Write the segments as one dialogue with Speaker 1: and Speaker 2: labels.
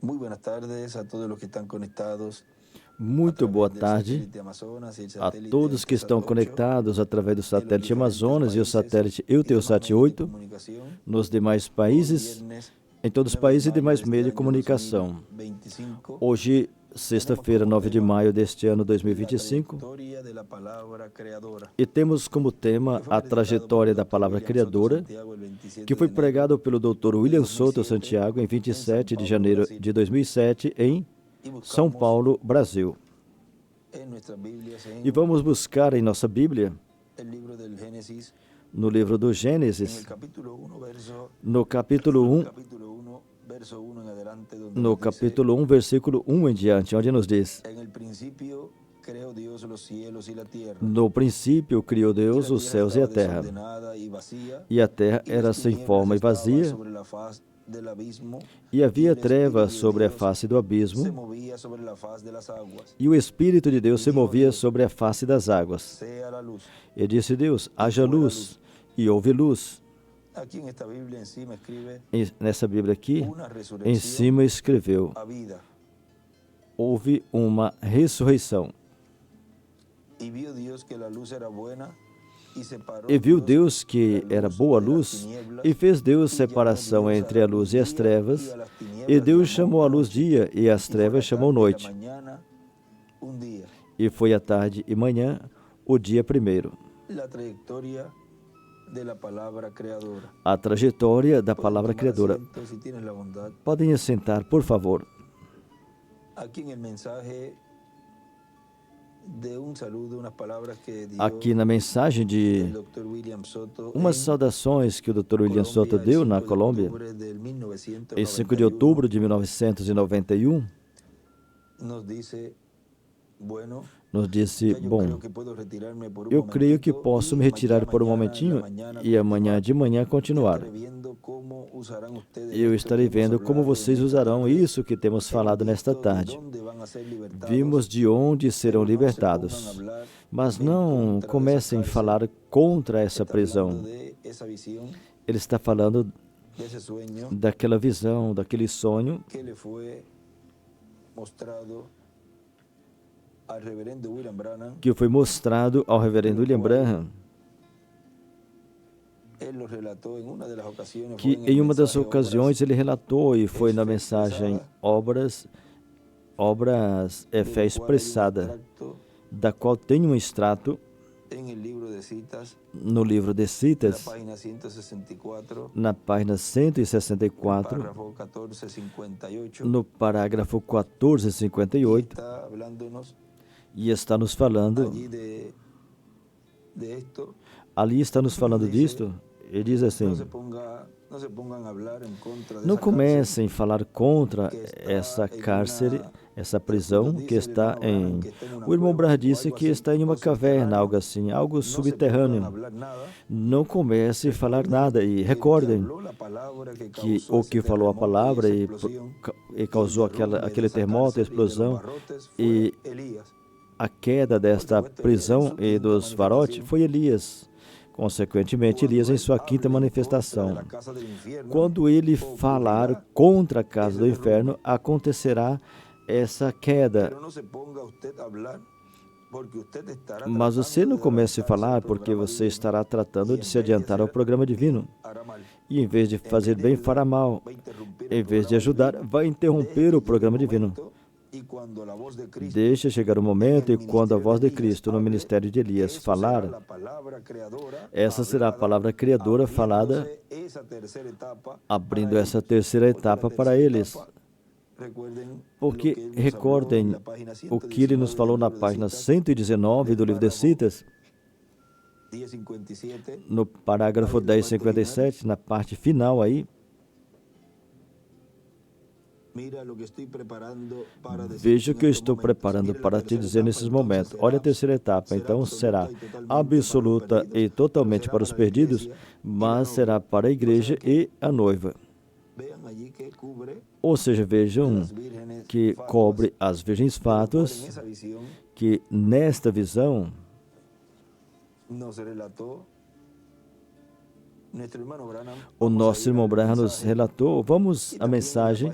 Speaker 1: Muy buenas tardes a todos los que están conectados a
Speaker 2: Muito boa
Speaker 1: través del
Speaker 2: tarde
Speaker 1: satélite Amazonas y el
Speaker 2: a
Speaker 1: satélite
Speaker 2: todos que estão
Speaker 1: Eutelsat 8
Speaker 2: conectados através do
Speaker 1: en los
Speaker 2: satélite
Speaker 1: diferentes
Speaker 2: Amazonas e o
Speaker 1: países
Speaker 2: satélite
Speaker 1: y demás
Speaker 2: Eutelsat
Speaker 1: medios de
Speaker 2: 8
Speaker 1: comunicación.
Speaker 2: nos demais
Speaker 1: Hoy
Speaker 2: países,
Speaker 1: viernes
Speaker 2: em todos os
Speaker 1: 9 de
Speaker 2: países e
Speaker 1: mayo de
Speaker 2: demais
Speaker 1: este
Speaker 2: meios de
Speaker 1: año
Speaker 2: comunicação.
Speaker 1: 2025,
Speaker 2: Hoje,
Speaker 1: tenemos
Speaker 2: sexta-feira,
Speaker 1: como
Speaker 2: 9 de
Speaker 1: tema
Speaker 2: maio deste ano
Speaker 1: la
Speaker 2: 2025,
Speaker 1: trayectoria de la palabra creadora,
Speaker 2: e temos como tema
Speaker 1: que fue
Speaker 2: a
Speaker 1: predicado por el
Speaker 2: trajetória da
Speaker 1: Dr.
Speaker 2: palavra
Speaker 1: William Soto
Speaker 2: criadora,
Speaker 1: Santiago el 27
Speaker 2: que foi
Speaker 1: de enero
Speaker 2: pregado pelo Dr.
Speaker 1: de
Speaker 2: William Soto
Speaker 1: 2007
Speaker 2: Santiago em
Speaker 1: en São
Speaker 2: 27 de
Speaker 1: Paulo,
Speaker 2: janeiro
Speaker 1: Brasil.
Speaker 2: de 2007 em
Speaker 1: Y
Speaker 2: São
Speaker 1: buscamos
Speaker 2: Paulo, Brasil.
Speaker 1: en nuestras Biblias
Speaker 2: E vamos buscar em nossa Bíblia,
Speaker 1: el libro del Génesis,
Speaker 2: no livro do
Speaker 1: en el
Speaker 2: Gênesis,
Speaker 1: capítulo 1,
Speaker 2: no capítulo 1,
Speaker 1: verso 1 en adelante, donde
Speaker 2: no
Speaker 1: nos dice:
Speaker 2: capítulo 1, versículo 1 em diante, onde nos diz:
Speaker 1: En el principio creó Dios los cielos y la tierra.
Speaker 2: No princípio criou
Speaker 1: Y
Speaker 2: Deus
Speaker 1: la
Speaker 2: os
Speaker 1: tierra
Speaker 2: céus e a
Speaker 1: estaba
Speaker 2: terra,
Speaker 1: desordenada y vacía,
Speaker 2: e a terra
Speaker 1: y
Speaker 2: era
Speaker 1: las
Speaker 2: sem
Speaker 1: tinieblas
Speaker 2: forma e
Speaker 1: estaban
Speaker 2: vazia,
Speaker 1: sobre la faz del abismo,
Speaker 2: e
Speaker 1: y
Speaker 2: havia
Speaker 1: el Espíritu
Speaker 2: trevas
Speaker 1: de
Speaker 2: sobre a
Speaker 1: Dios
Speaker 2: face do
Speaker 1: se
Speaker 2: abismo,
Speaker 1: movía sobre la faz de las aguas.
Speaker 2: e o Espírito de Deus
Speaker 1: E
Speaker 2: se
Speaker 1: dijo
Speaker 2: movia
Speaker 1: Deus:
Speaker 2: sobre a face das águas.
Speaker 1: Sea la luz.
Speaker 2: E disse Deus:
Speaker 1: E
Speaker 2: haja
Speaker 1: foi a
Speaker 2: luz, e houve luz.
Speaker 1: Aquí en esta Biblia encima escribe
Speaker 2: E nessa Bíblia aqui,
Speaker 1: una
Speaker 2: em
Speaker 1: resurrección
Speaker 2: cima escreveu:
Speaker 1: a vida.
Speaker 2: houve uma ressurreição.
Speaker 1: Y vio Dios que la luz era buena, y separó
Speaker 2: E viu
Speaker 1: Dios
Speaker 2: Deus que
Speaker 1: la
Speaker 2: era
Speaker 1: luz
Speaker 2: boa
Speaker 1: de las
Speaker 2: luz,
Speaker 1: tinieblas,
Speaker 2: e fez Deus
Speaker 1: y llamó
Speaker 2: separação
Speaker 1: Dios a
Speaker 2: entre
Speaker 1: la
Speaker 2: a
Speaker 1: luz
Speaker 2: luz e as
Speaker 1: día, y
Speaker 2: trevas,
Speaker 1: a las tinieblas
Speaker 2: e Deus
Speaker 1: llamó
Speaker 2: chamou a luz
Speaker 1: noche.
Speaker 2: dia, e as
Speaker 1: Y fue
Speaker 2: trevas
Speaker 1: la
Speaker 2: chamou
Speaker 1: tarde y la
Speaker 2: noite.
Speaker 1: mañana un día.
Speaker 2: E foi a tarde e manhã, o dia primeiro.
Speaker 1: La trayectoria de la palabra creadora.
Speaker 2: A trajetória da
Speaker 1: Pueden
Speaker 2: palavra
Speaker 1: tomar
Speaker 2: criadora.
Speaker 1: asiento si tienes la bondad.
Speaker 2: Podem assentar, por favor.
Speaker 1: Aquí en el mensaje de un saludo, unas palabras que dio
Speaker 2: Aqui na mensagem
Speaker 1: el
Speaker 2: de
Speaker 1: Dr. William Soto
Speaker 2: umas
Speaker 1: en
Speaker 2: saudações que o Dr. William Soto
Speaker 1: Colombia el
Speaker 2: deu na
Speaker 1: 5 de
Speaker 2: Colômbia,
Speaker 1: octubre del
Speaker 2: em 5 de
Speaker 1: 1991,
Speaker 2: outubro de 1991,
Speaker 1: nos dice: bueno,
Speaker 2: nos disse:
Speaker 1: ya yo
Speaker 2: bom,
Speaker 1: creo que puedo retirarme por un
Speaker 2: eu creio que
Speaker 1: momentito
Speaker 2: posso
Speaker 1: y
Speaker 2: me retirar por um
Speaker 1: mañana en la
Speaker 2: momentinho
Speaker 1: mañana
Speaker 2: e amanhã
Speaker 1: continuar.
Speaker 2: de manhã
Speaker 1: Yo
Speaker 2: continuar.
Speaker 1: estaré viendo cómo usarán ustedes
Speaker 2: Eu
Speaker 1: esto
Speaker 2: estarei
Speaker 1: que hemos
Speaker 2: vendo como
Speaker 1: hablado en
Speaker 2: vocês
Speaker 1: esta
Speaker 2: usarão
Speaker 1: tarde.
Speaker 2: isso que temos
Speaker 1: Hemos
Speaker 2: falado nesta
Speaker 1: visto de
Speaker 2: tarde.
Speaker 1: dónde van a ser libertados,
Speaker 2: Vimos de onde serão
Speaker 1: pero no se pongan a
Speaker 2: libertados.
Speaker 1: hablar
Speaker 2: Mas
Speaker 1: en
Speaker 2: não
Speaker 1: contra de esa
Speaker 2: comecem a
Speaker 1: cárcel.
Speaker 2: falar contra essa
Speaker 1: Está hablando
Speaker 2: prisão.
Speaker 1: de esa visión,
Speaker 2: Ele está falando
Speaker 1: de ese sueño
Speaker 2: daquela visão, daquele sonho
Speaker 1: que le fue mostrado al reverendo William Branham.
Speaker 2: que foi mostrado ao reverendo William Branham,
Speaker 1: Él lo relató en una de las ocasiones,
Speaker 2: que
Speaker 1: fue en el
Speaker 2: em uma das
Speaker 1: mensaje
Speaker 2: ocasiões ele relatou, e foi na
Speaker 1: Fé
Speaker 2: mensagem
Speaker 1: Expressada,
Speaker 2: Obras é Fé
Speaker 1: del cual hay un
Speaker 2: Expressada,
Speaker 1: extracto
Speaker 2: da qual tem um extrato
Speaker 1: en el libro de citas,
Speaker 2: no livro de
Speaker 1: en la
Speaker 2: Citas,
Speaker 1: página 164,
Speaker 2: na página
Speaker 1: el
Speaker 2: 164,
Speaker 1: párrafo 1458,
Speaker 2: no parágrafo
Speaker 1: y
Speaker 2: 1458,
Speaker 1: está hablándonos
Speaker 2: e está nos falando,
Speaker 1: allí de esto.
Speaker 2: ali está nos falando disto. Ele diz assim:
Speaker 1: No se pongan a hablar en contra de
Speaker 2: não
Speaker 1: esa cárcel
Speaker 2: comecem a falar contra
Speaker 1: que está
Speaker 2: essa
Speaker 1: en
Speaker 2: cárcere,
Speaker 1: una,
Speaker 2: essa prisão
Speaker 1: nos
Speaker 2: que
Speaker 1: dice el
Speaker 2: está
Speaker 1: hermano Branham
Speaker 2: em...
Speaker 1: que está en una
Speaker 2: O irmão
Speaker 1: cueva
Speaker 2: Brah
Speaker 1: o
Speaker 2: disse
Speaker 1: algo
Speaker 2: que
Speaker 1: así,
Speaker 2: está em uma
Speaker 1: o
Speaker 2: caverna, algo
Speaker 1: subterráneo.
Speaker 2: assim, algo
Speaker 1: No se pongan a
Speaker 2: subterrâneo.
Speaker 1: hablar nada.
Speaker 2: Não comece a falar
Speaker 1: Recuerden
Speaker 2: nada. E
Speaker 1: que el que
Speaker 2: recordem
Speaker 1: habló la palabra que
Speaker 2: que
Speaker 1: causó
Speaker 2: o
Speaker 1: ese
Speaker 2: que falou a
Speaker 1: terremoto y
Speaker 2: palavra
Speaker 1: esa
Speaker 2: e
Speaker 1: explosión
Speaker 2: causou
Speaker 1: y el derrumbe de
Speaker 2: aquele
Speaker 1: esa
Speaker 2: terremoto,
Speaker 1: cárcel y de
Speaker 2: a
Speaker 1: los
Speaker 2: explosão
Speaker 1: barrotes
Speaker 2: e
Speaker 1: fue Elías.
Speaker 2: a queda desta
Speaker 1: Por supuesto, Elías en
Speaker 2: prisão
Speaker 1: su
Speaker 2: e
Speaker 1: quinta
Speaker 2: dos varotes
Speaker 1: manifestación,
Speaker 2: foi Elias. Consequentemente, Elias
Speaker 1: cuando
Speaker 2: em
Speaker 1: él
Speaker 2: sua quinta
Speaker 1: hable en contra de
Speaker 2: manifestação.
Speaker 1: la casa del infierno,
Speaker 2: Quando ele falar
Speaker 1: ocurrirá
Speaker 2: contra a casa
Speaker 1: ese
Speaker 2: do
Speaker 1: derrumbe.
Speaker 2: inferno, acontecerá essa queda.
Speaker 1: Pero no se ponga usted a hablar, porque usted estará
Speaker 2: Mas você
Speaker 1: tratando
Speaker 2: não
Speaker 1: de
Speaker 2: comece a
Speaker 1: adelantarse al
Speaker 2: falar porque
Speaker 1: programa
Speaker 2: você
Speaker 1: divino,
Speaker 2: estará tratando
Speaker 1: y
Speaker 2: de
Speaker 1: en
Speaker 2: se
Speaker 1: vez de
Speaker 2: adiantar ao
Speaker 1: hacer
Speaker 2: programa
Speaker 1: bien,
Speaker 2: divino.
Speaker 1: hará mal.
Speaker 2: E em vez de
Speaker 1: En
Speaker 2: fazer
Speaker 1: vez de
Speaker 2: bem,
Speaker 1: ayudar,
Speaker 2: fará mal.
Speaker 1: va a interrumpir
Speaker 2: Em
Speaker 1: el
Speaker 2: vez de
Speaker 1: programa
Speaker 2: ajudar,
Speaker 1: divino.
Speaker 2: vai
Speaker 1: Deje
Speaker 2: interromper
Speaker 1: que
Speaker 2: o
Speaker 1: llegue el
Speaker 2: programa divino.
Speaker 1: momento, y cuando la voz de Cristo
Speaker 2: Deixa chegar o
Speaker 1: en
Speaker 2: momento
Speaker 1: el
Speaker 2: e quando a
Speaker 1: ministerio
Speaker 2: voz
Speaker 1: de
Speaker 2: de
Speaker 1: Elías
Speaker 2: Cristo no
Speaker 1: hable,
Speaker 2: ministério de Elias
Speaker 1: eso será
Speaker 2: falar,
Speaker 1: la palabra creadora
Speaker 2: essa será a
Speaker 1: hablada,
Speaker 2: palavra criadora falada,
Speaker 1: abriéndose esa tercera etapa
Speaker 2: abrindo
Speaker 1: para
Speaker 2: essa
Speaker 1: ellos.
Speaker 2: terceira
Speaker 1: Porque la
Speaker 2: etapa para
Speaker 1: tercera
Speaker 2: eles.
Speaker 1: etapa, recuerden lo
Speaker 2: Porque
Speaker 1: que él nos habló en
Speaker 2: recordem
Speaker 1: la página
Speaker 2: o que ele nos
Speaker 1: 119
Speaker 2: falou
Speaker 1: del
Speaker 2: na
Speaker 1: libro de
Speaker 2: página
Speaker 1: citas,
Speaker 2: 119 do livro de
Speaker 1: párrafo
Speaker 2: Citas,
Speaker 1: 1057,
Speaker 2: no parágrafo
Speaker 1: ahí en la parte final.
Speaker 2: 1057, na parte final aí.
Speaker 1: Mira lo que estoy preparando para decirte
Speaker 2: Veja o
Speaker 1: en
Speaker 2: que eu
Speaker 1: estos
Speaker 2: estou
Speaker 1: momentos.
Speaker 2: preparando
Speaker 1: Mira la
Speaker 2: para te
Speaker 1: tercera
Speaker 2: dizer
Speaker 1: etapa,
Speaker 2: nesses
Speaker 1: entonces
Speaker 2: momentos. Olha a terceira etapa, então será absoluta e totalmente para os perdidos, mas será para a igreja e a noiva.
Speaker 1: Vean allí que cubre
Speaker 2: Ou seja, vejam
Speaker 1: las vírgenes
Speaker 2: que
Speaker 1: fatuas,
Speaker 2: cobre as virgens
Speaker 1: de lo cual
Speaker 2: fátuas,
Speaker 1: en esa visión
Speaker 2: que nesta visão
Speaker 1: nos relató
Speaker 2: O nosso irmão Branham nos relatou. Vamos à mensagem.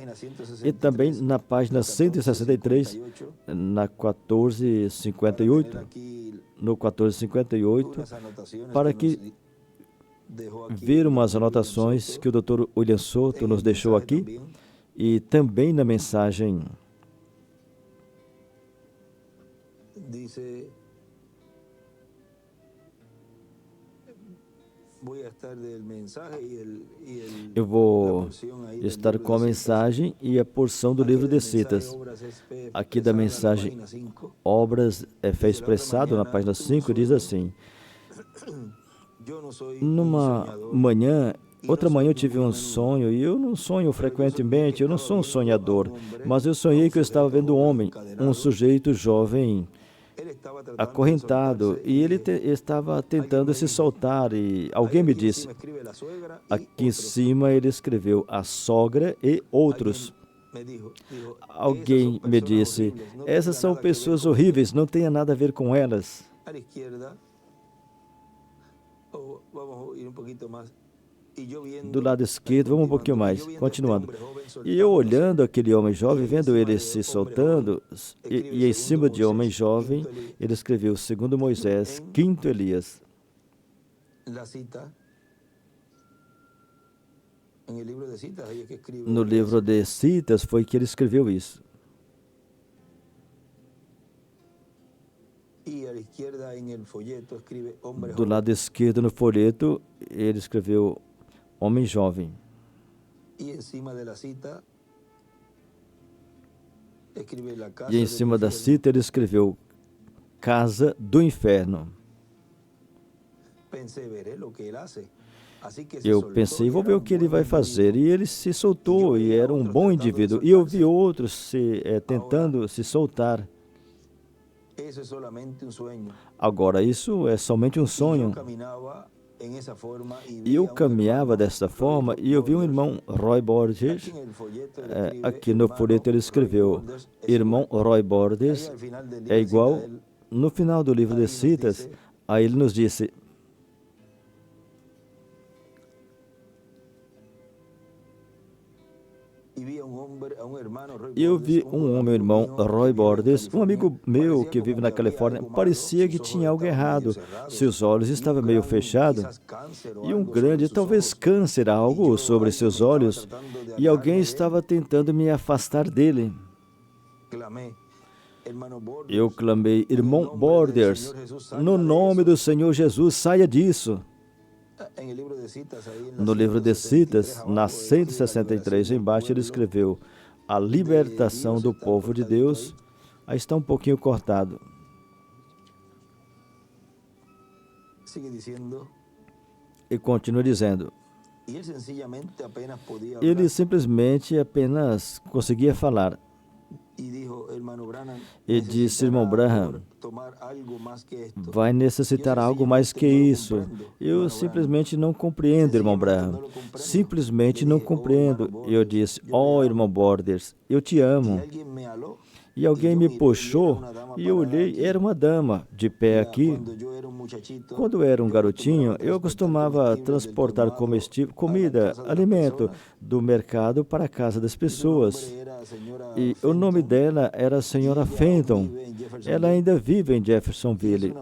Speaker 2: E também na página 163, na 1458, no 1458, para que ver umas anotações que o Dr. William Soto nos deixou aqui, e também na mensagem. Eu vou estar com a mensagem e a porção do livro de citas. Aqui da mensagem Obras é fé expressado, na página 5, diz assim: numa manhã, outra manhã eu tive um sonho, e eu não sonho frequentemente, eu não sou um sonhador, mas eu sonhei que eu estava vendo um homem, um sujeito jovem, acorrentado, e ele estava tentando se soltar, e alguém me disse, aqui em cima ele escreveu a sogra e outros. Alguém me disse, essas são pessoas horríveis, não tenha nada a ver com elas. Do lado esquerdo, vamos um pouquinho mais, continuando. E eu olhando aquele homem jovem, vendo ele se soltando, e em cima de homem jovem, ele escreveu 2 Moisés, 5 Elias. No livro de citas foi que ele escreveu isso. Do lado esquerdo no folheto, ele escreveu homem jovem. E em cima da cita ele escreveu casa do inferno. Eu pensei, vou ver o que ele vai fazer. E ele se soltou, e era um bom indivíduo. E eu vi outros tentando se soltar. Agora, isso é somente um sonho. E eu caminhava dessa forma, e eu vi um irmão Roy Borges, aqui no folheto ele escreveu, irmão Roy Borges é igual, no final do livro de citas, aí ele nos disse, eu vi um homem, irmão Roy Borges, um amigo meu que vive na Califórnia, parecia que tinha algo errado. Seus olhos estavam meio fechados e um grande, talvez câncer, algo sobre seus olhos, e alguém estava tentando me afastar dele. Eu clamei, irmão Borges, no nome do Senhor Jesus, saia disso. No livro de citas, na 163, embaixo, ele escreveu a libertação do povo de Deus. Aí está um pouquinho cortado. E continua dizendo. Ele simplesmente apenas conseguia falar. E disse, irmão Branham, vai necessitar algo mais que isso. Eu simplesmente não compreendo, irmão Branham. Simplesmente não compreendo. Eu disse, irmão Borges, eu te amo. E alguém me puxou e eu olhei, era uma dama de pé aqui. Quando eu era um garotinho, eu costumava transportar comida, alimento do mercado para a casa das pessoas. E o nome dela era a senhora Fenton. Ela ainda vive em Jeffersonville.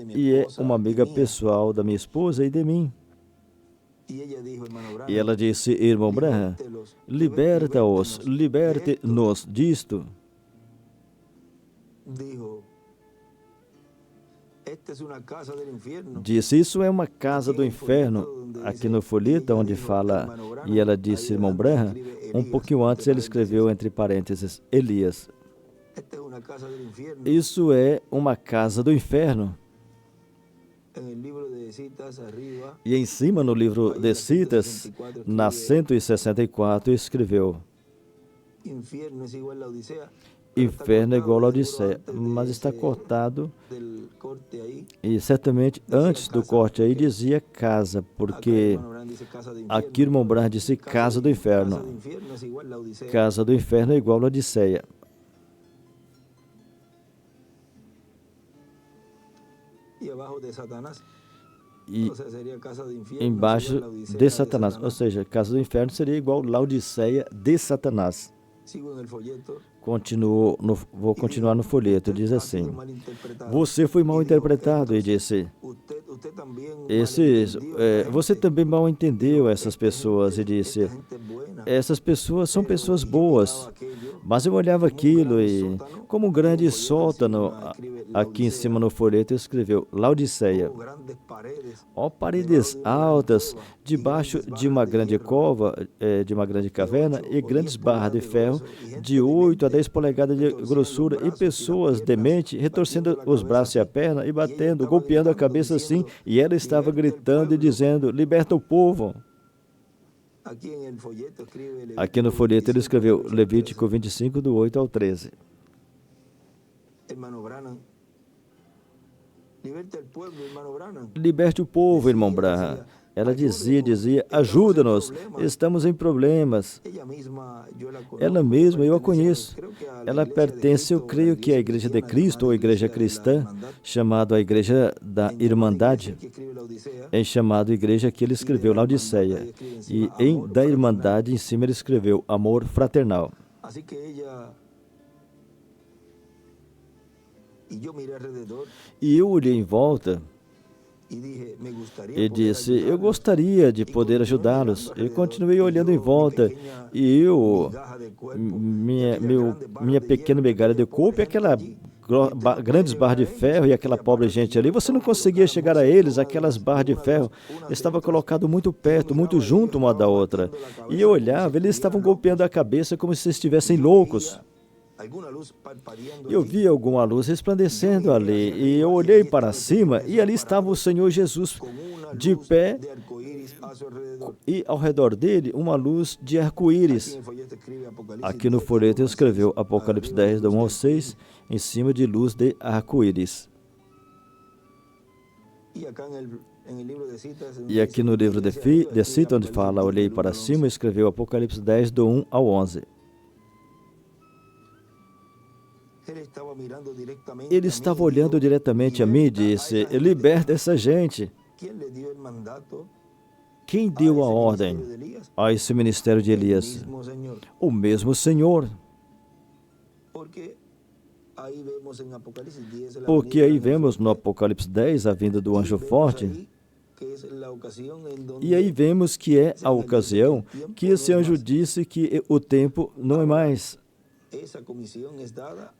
Speaker 2: E é uma amiga pessoal da minha esposa e de mim. E ela disse, irmão Branham, liberta-os, liberte-nos disto. Disse, isso é uma casa do inferno. Aqui no folheto, onde fala, e ela disse, irmão Branham, um pouquinho antes ele escreveu entre parênteses, Elias. Isso é uma casa do inferno. E em cima no livro de citas, na 164, escreveu, inferno é igual a Odisseia, mas está cortado, e certamente antes do corte aí dizia casa, porque aqui o irmão Branham disse casa do inferno. Casa do inferno é igual a Odisseia. e embaixo de Satanás. Ou seja, casa do inferno seria igual Laodiceia de Satanás. Vou continuar no folheto. Diz assim: você foi mal interpretado. E disse: você também mal entendeu essas pessoas. E disse: essas pessoas são pessoas boas. Mas eu olhava aquilo e, como um grande sótano, aqui em cima no folheto escreveu Laodiceia. Ó paredes altas, debaixo de uma grande cova, de uma grande caverna, e grandes barras de ferro de 8 a 10 polegadas de grossura, e pessoas dementes retorcendo os braços e a perna, e batendo, golpeando a cabeça assim, e ela estava gritando e dizendo: liberta o povo. Aqui no folheto ele escreveu Levítico 25, do 8 ao 13. Liberte o povo, irmão Branham. Ela dizia, ajuda-nos, estamos em problemas. Ela mesma, eu a conheço. Ela pertence, eu creio que à Igreja de Cristo, ou Igreja Cristã, chamado a Igreja da Irmandade. Em chamado Igreja que ele escreveu Laodiceia. E em da Irmandade, em cima ele escreveu Amor Fraternal. E eu olhei em volta e disse, eu gostaria de poder ajudá-los. Eu continuei olhando em volta e minha pequena migalha de corpo e aquela grandes barras de ferro e aquela pobre gente ali, você não conseguia chegar a eles, aquelas barras de ferro estavam colocadas muito perto, muito junto uma da outra. E eu olhava, eles estavam golpeando a cabeça como se estivessem loucos. Eu vi alguma luz resplandecendo ali, e eu olhei para cima, e ali estava o Senhor Jesus de pé, e ao redor dele uma luz de arco-íris. Aqui no folheto escreveu Apocalipse 10, do 1 ao 6, em cima de luz de arco-íris. E aqui no livro de Cita, onde fala, olhei para cima, escreveu Apocalipse 10, do 1 ao 11. Ele estava olhando diretamente a mim e disse, liberta essa gente. Quem deu a ordem a esse ministério de Elias? O mesmo Senhor. Porque aí vemos no Apocalipse 10 a vinda do anjo forte. E aí vemos que é a ocasião que esse anjo disse que o tempo não é mais.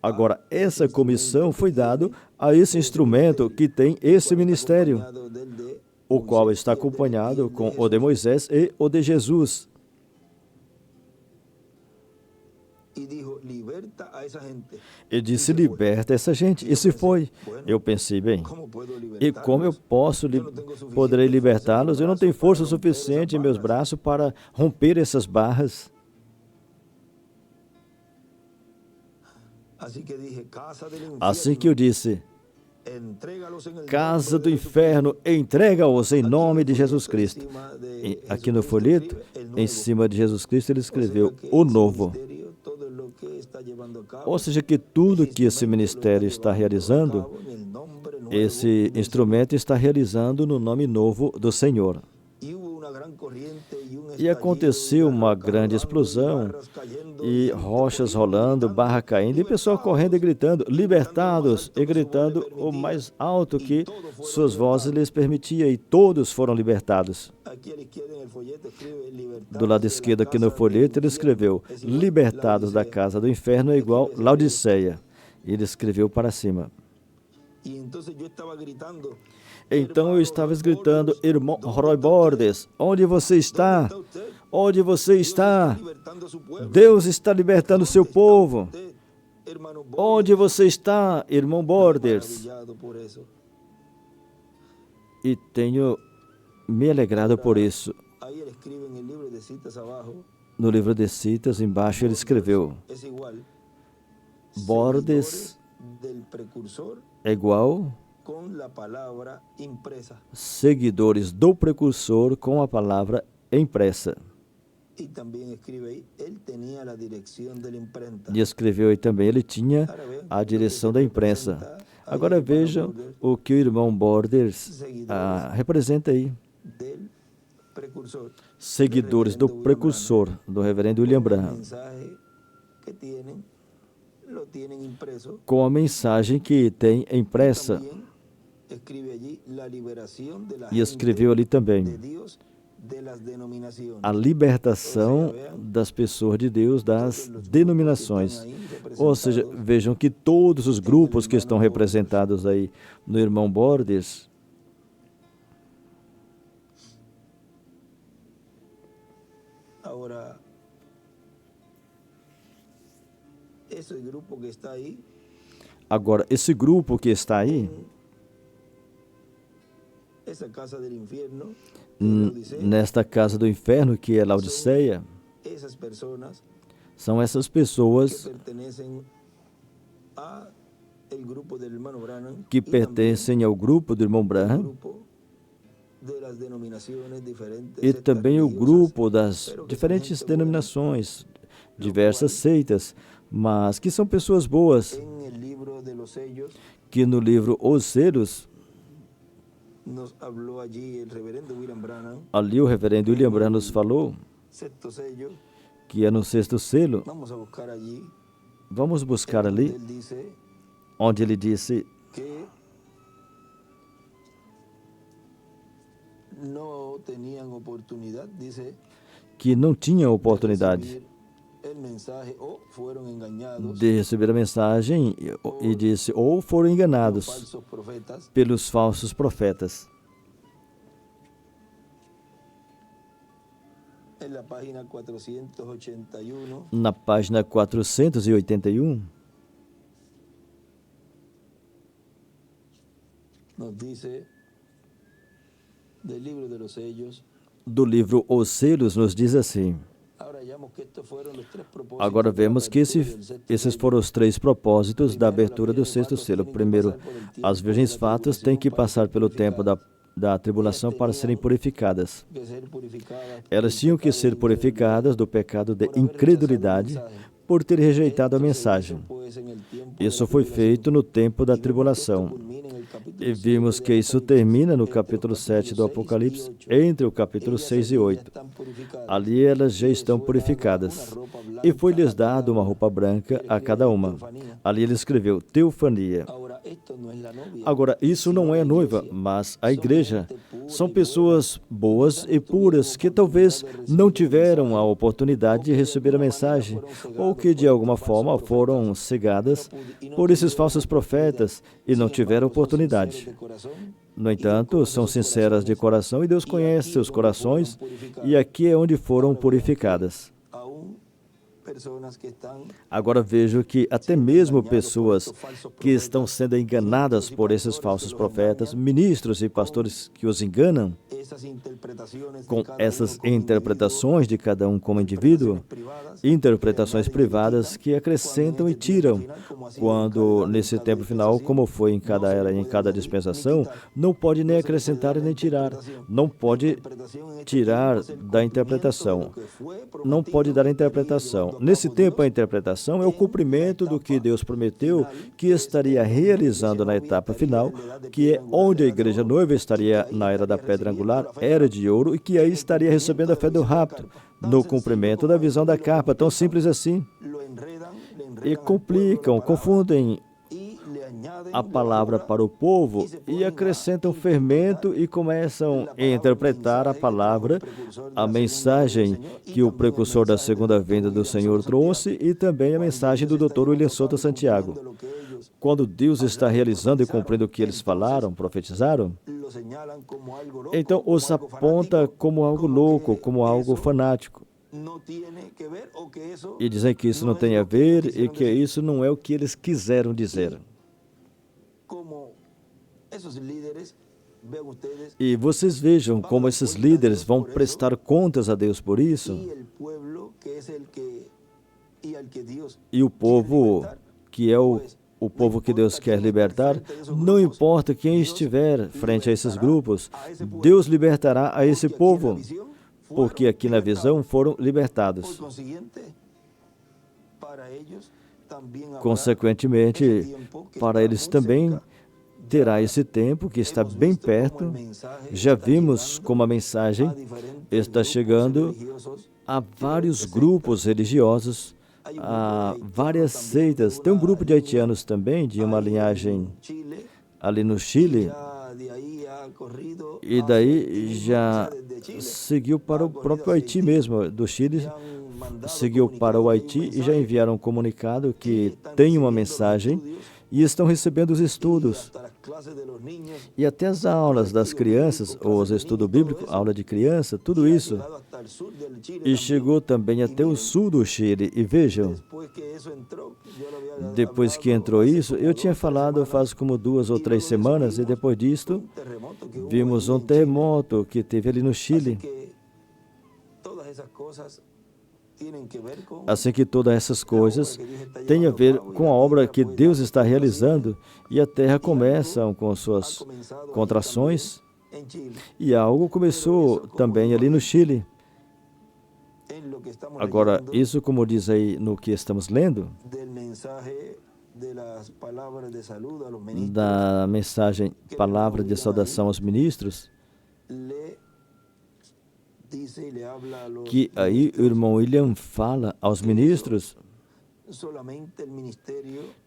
Speaker 2: Agora, essa comissão foi dada a esse instrumento que tem esse ministério, o qual está acompanhado com o de Moisés e o de Jesus. E disse, liberta essa gente. E se foi. Eu pensei, bem, e como eu poderei libertá-los? Eu não tenho força suficiente em meus braços para romper essas barras. Assim que eu disse, casa do inferno, entrega-os em nome de Jesus Cristo. E aqui no folheto, em cima de Jesus Cristo, ele escreveu o novo. Ou seja, que tudo que esse ministério está realizando, esse instrumento está realizando no nome novo do Senhor. E aconteceu uma grande explosão, e rochas rolando, barra caindo, e pessoas correndo e gritando, libertados, e gritando o mais alto que suas vozes lhes permitiam, e todos foram libertados. Do lado esquerdo aqui no folheto, ele escreveu, libertados da casa do inferno é igual Laodiceia. E ele escreveu para cima. Então eu estava gritando, irmão Roy Bordes, onde você está? Onde você está? Deus está libertando o seu povo. Onde você está, irmão Borders? E tenho me alegrado por isso. No livro de Citas, embaixo, ele escreveu, Bordes é igual seguidores do precursor com a palavra impressa. E escreveu aí também, ele tinha a direção da imprensa. Agora vejam o que o irmão Borders representa aí. Seguidores do precursor, do reverendo William Branham, com a mensagem que tem impressa. E escreveu ali também a libertação das pessoas de Deus das denominações. Ou seja, vejam que todos os grupos que estão representados aí no irmão Borders agora, esse grupo que está aí, nesta casa do inferno, que é Laodiceia, são essas pessoas que pertencem ao grupo do irmão Branham e também o grupo das diferentes denominações, diversas seitas, mas que são pessoas boas, que no livro Os Selos, ali o reverendo William Branham nos falou que é no sexto selo. Vamos buscar ali, onde ele disse que não tinham oportunidade de receber a mensagem, e disse, ou foram enganados pelos falsos profetas. Na página 481, do livro Os Selos, nos diz assim. Agora vemos que esses foram os 3 propósitos da abertura do sexto selo. Primeiro, as virgens fatas têm que passar pelo tempo da tribulação para serem purificadas. Elas tinham que ser purificadas do pecado de incredulidade por ter rejeitado a mensagem. Isso foi feito no tempo da tribulação. E vimos que isso termina no capítulo 7 do Apocalipse, entre o capítulo 6 e 8. Ali elas já estão purificadas. E foi-lhes dado uma roupa branca a cada uma. Ali ele escreveu, teofania. Agora, isso não é a noiva, mas a igreja. São pessoas boas e puras que talvez não tiveram a oportunidade de receber a mensagem, ou que de alguma forma foram cegadas por esses falsos profetas e não tiveram oportunidade. No entanto, são sinceras de coração e Deus conhece seus corações, e aqui é onde foram purificadas. Agora vejo que até mesmo pessoas que estão sendo enganadas por esses falsos profetas, ministros e pastores que os enganam, com essas interpretações de cada um como indivíduo, interpretações privadas que acrescentam e tiram, quando nesse tempo final, como foi em cada era e em cada dispensação, não pode nem acrescentar e nem tirar, não pode tirar da interpretação, não pode dar a interpretação. Nesse tempo, a interpretação é o cumprimento do que Deus prometeu que estaria realizando na etapa final, que é onde a igreja noiva estaria na era da pedra angular, era de ouro, e que aí estaria recebendo a fé do rapto, no cumprimento da visão da capa, tão simples assim. E complicam, confundem a palavra para o povo e acrescentam fermento e começam a interpretar a palavra, a mensagem que o precursor da segunda vinda do Senhor trouxe e também a mensagem do Dr. William Souto Santiago. Quando Deus está realizando e cumprindo o que eles falaram, profetizaram, então os aponta como algo louco, como algo fanático. E dizem que isso não tem a ver e que isso não é o que eles quiseram dizer. E vocês vejam como esses líderes vão prestar contas a Deus por isso. E o povo, que é o povo que Deus quer libertar, não importa quem estiver frente a esses grupos, Deus libertará a esse povo, porque aqui na visão foram libertados. Consequentemente, para eles também terá esse tempo que está bem perto. Já vimos como a mensagem está chegando a vários grupos religiosos, a várias seitas. Tem um grupo de haitianos também, de uma linhagem ali no Chile, e daí já seguiu para o próprio Haiti mesmo, do Chile, seguiu para o Haiti e já enviaram um comunicado que tem uma mensagem e estão recebendo os estudos. E até as aulas das crianças, ou os estudos bíblicos, aula de criança, tudo isso. E chegou também até o sul do Chile. E vejam, depois que entrou isso, eu tinha falado faz como 2 ou 3 semanas, e depois disto, vimos um terremoto que teve ali no Chile. Assim que todas essas coisas têm a ver com a obra que Deus está realizando, e a terra começa com suas contrações, e algo começou também ali no Chile. Agora, isso, como diz aí no que estamos lendo, da mensagem, palavra de saudação aos ministros, que aí o irmão William fala aos ministros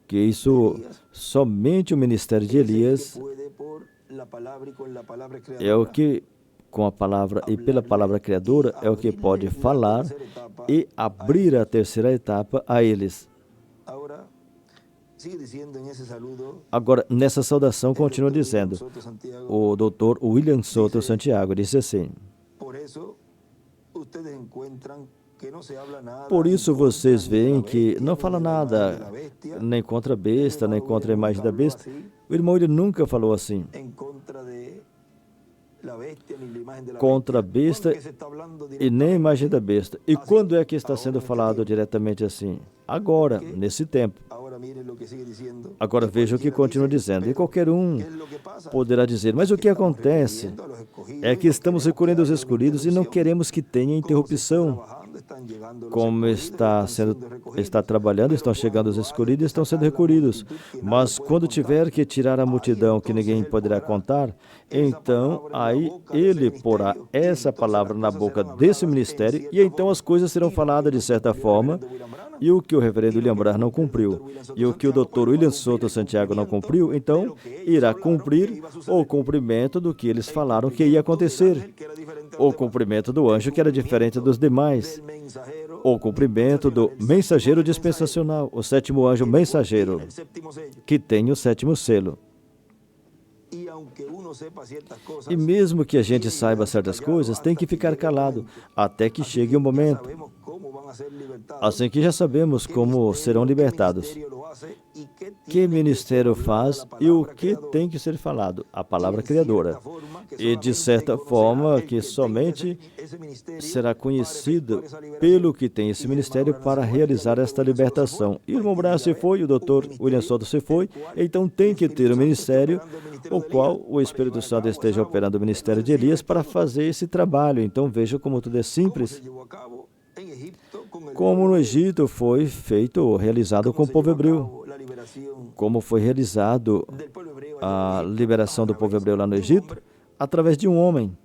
Speaker 2: que isso, somente o ministério de Elias é o que, com a palavra e pela palavra criadora, é o que pode falar e abrir a terceira etapa a eles. Agora, nessa saudação, continua dizendo, o doutor William Soto Santiago disse assim: por isso vocês veem que não fala nada, nem contra a besta, nem contra a imagem da besta. O irmão, ele nunca falou assim, contra a besta e nem a imagem da besta. E quando é que está sendo falado diretamente assim? Agora, nesse tempo. Agora veja o que continua dizendo. E qualquer um poderá dizer, mas o que acontece é que estamos recolhendo os escolhidos e não queremos que tenha interrupção. Como está trabalhando, estão chegando os escolhidos e estão sendo recolhidos. Mas quando tiver que tirar a multidão que ninguém poderá contar, então aí ele porá essa palavra na boca desse ministério, e então as coisas serão faladas de certa forma. E o que o reverendo William Branham não cumpriu, e o que o Dr. William Soto Santiago não cumpriu, então irá cumprir o cumprimento do que eles falaram que ia acontecer. O cumprimento do anjo, que era diferente dos demais. O cumprimento do mensageiro dispensacional, o 7º anjo mensageiro, que tem o 7º selo. E mesmo que a gente saiba certas coisas, tem que ficar calado até que chegue o momento. Assim que já sabemos como serão libertados, que ministério faz e o que tem que ser falado, a palavra criadora. E de certa forma que somente será conhecido pelo que tem esse ministério para realizar esta libertação. E o irmão Branham se foi, o Dr. William Soto se foi, então tem que ter um ministério, o qual o Espírito Santo esteja operando o ministério de Elias para fazer esse trabalho. Então veja como tudo é simples. Como no Egito foi feito, realizado com o povo hebreu. Como foi realizado a liberação do povo hebreu lá no Egito? Através de um homem.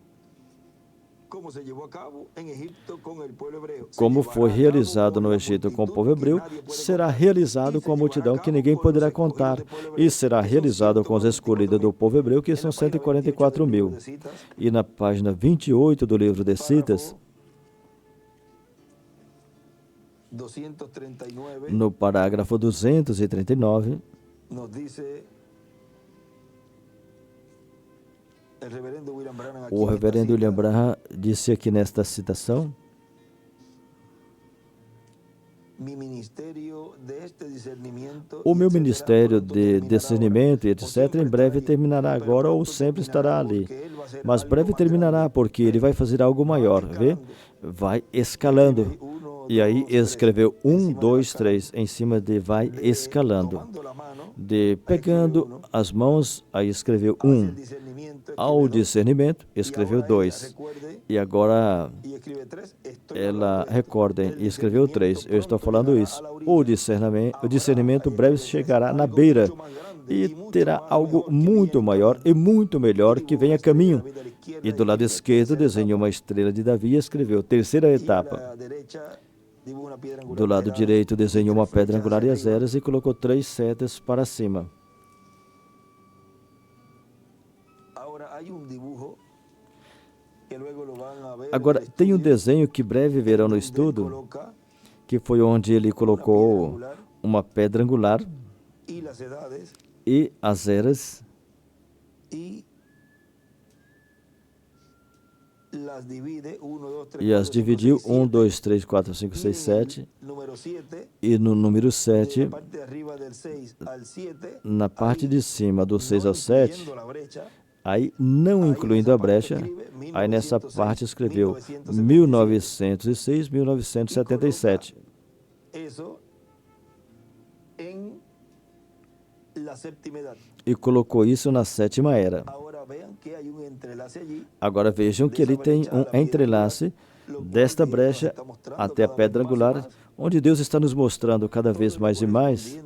Speaker 2: Como foi realizado no Egito com o povo hebreu, será realizado com a multidão que ninguém poderá contar, e será realizado com os escolhidos do povo hebreu, que são 144 mil. E na página 28 do livro de Citas, no parágrafo 239, o reverendo William Branham disse aqui nesta citação: o meu ministério de discernimento, etc., em breve terminará agora ou sempre estará ali. Mas breve terminará, porque ele vai fazer algo maior, vê? Vai escalando. E aí escreveu 1, 2, 3, em cima de vai escalando. De pegando as mãos, aí escreveu 1. Ao discernimento, escreveu 2. E agora ela, recordem, e escreveu 3. Eu estou falando isso. O discernimento breve chegará na beira e terá algo muito maior e muito melhor que vem a caminho. E do lado esquerdo desenhou uma estrela de Davi e escreveu terceira etapa. Do lado direito desenhou uma pedra angular e as eras e colocou 3 setas para cima. Agora, tem um desenho que breve verão no estudo, que foi onde ele colocou uma pedra angular e as eras e as dividiu 1, 2, 3, 4, 5, 6, 7 e no número 7, na parte de cima do 6 ao 7, aí não incluindo a brecha, aí nessa parte escreveu 1906, 1977. E colocou isso na sétima era. Agora vejam que ele tem um entrelace desta brecha até a pedra angular, onde Deus está nos mostrando cada vez mais e mais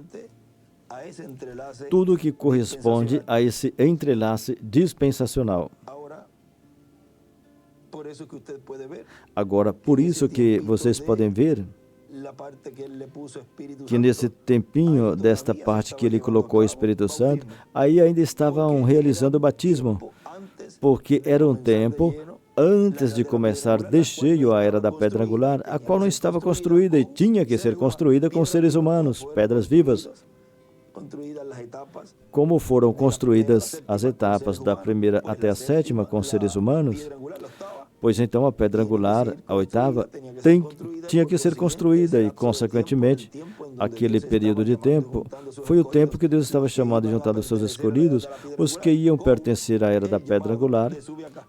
Speaker 2: tudo o que corresponde a esse entrelace dispensacional. Agora, por isso que vocês podem ver que nesse tempinho desta parte que ele colocou o Espírito Santo, aí ainda estavam realizando o batismo, porque era um tempo antes de começar de cheio a era da pedra angular, a qual não estava construída e tinha que ser construída com seres humanos, pedras vivas. Como foram construídas as etapas da primeira até a sétima com seres humanos, pois então a pedra angular, a oitava, tinha que ser construída e, consequentemente, aquele período de tempo foi o tempo que Deus estava chamando de juntar os seus escolhidos, os que iam pertencer à era da pedra angular,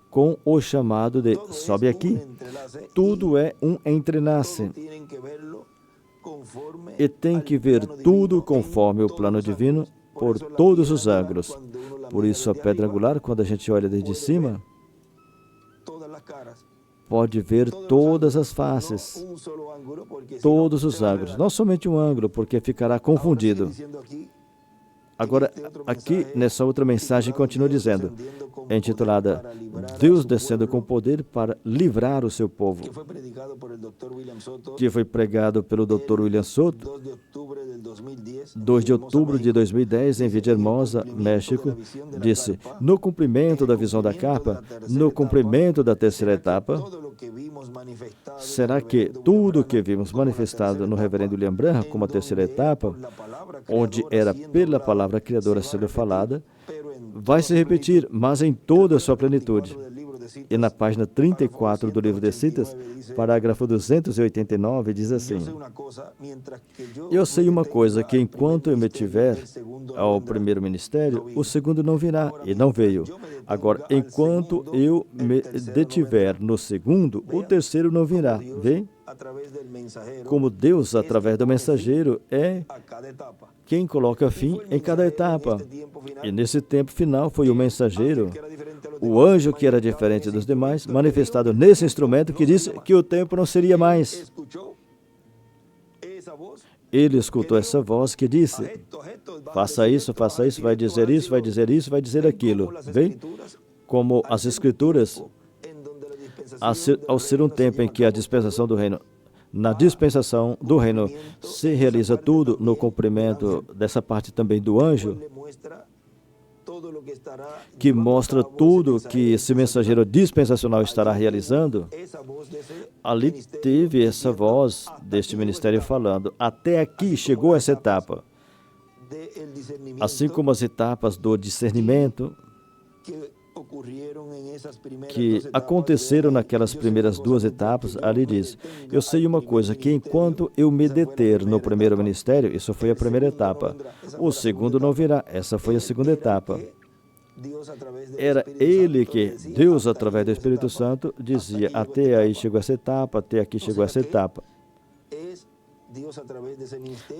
Speaker 2: com o chamado de sobe aqui. Tudo é um entrelace. E tem que ver tudo conforme o plano divino por todos os ângulos. Por isso a pedra angular, quando a gente olha desde cima, pode ver todas as faces, todos os ângulos, não somente um ângulo, porque ficará confundido. Agora, aqui nessa outra mensagem continua dizendo, intitulada Deus descendo com poder para livrar o seu povo, que foi pregado pelo Dr. William Soto, 2 de outubro de 2010, em Villahermosa, México, disse, no cumprimento da visão da capa, no cumprimento da terceira etapa, será que tudo o que vimos manifestado no reverendo William Branham como a terceira etapa, onde era pela palavra criadora sendo falada, vai se repetir, mas em toda a sua plenitude. E na página 34 do livro de Citas, parágrafo 289, diz assim, eu sei uma coisa, que enquanto eu me tiver ao primeiro ministério, o segundo não virá, e não veio. Agora, enquanto eu me detiver no segundo, o terceiro não virá. Vê? Como Deus, através do mensageiro, é quem coloca fim em cada etapa. E nesse tempo final foi o mensageiro, o anjo que era diferente dos demais, manifestado nesse instrumento que disse que o tempo não seria mais. Ele escutou essa voz que disse, faça isso, vai dizer isso, vai dizer isso, vai dizer aquilo. Vê? Como as Escrituras, ao ser um tempo em que a dispensação do reino, na dispensação do reino, se realiza tudo no cumprimento dessa parte também do anjo, que mostra tudo que esse mensageiro dispensacional estará realizando, ali teve essa voz deste ministério falando, até aqui chegou essa etapa. Assim como as etapas do discernimento que aconteceram naquelas primeiras 2 etapas, ali diz, eu sei uma coisa, que enquanto eu me deter no primeiro ministério, isso foi a primeira etapa, o segundo não virá, essa foi a segunda etapa. Era ele que, Deus, através do Espírito Santo, dizia, até aí chegou essa etapa, até aqui chegou essa etapa.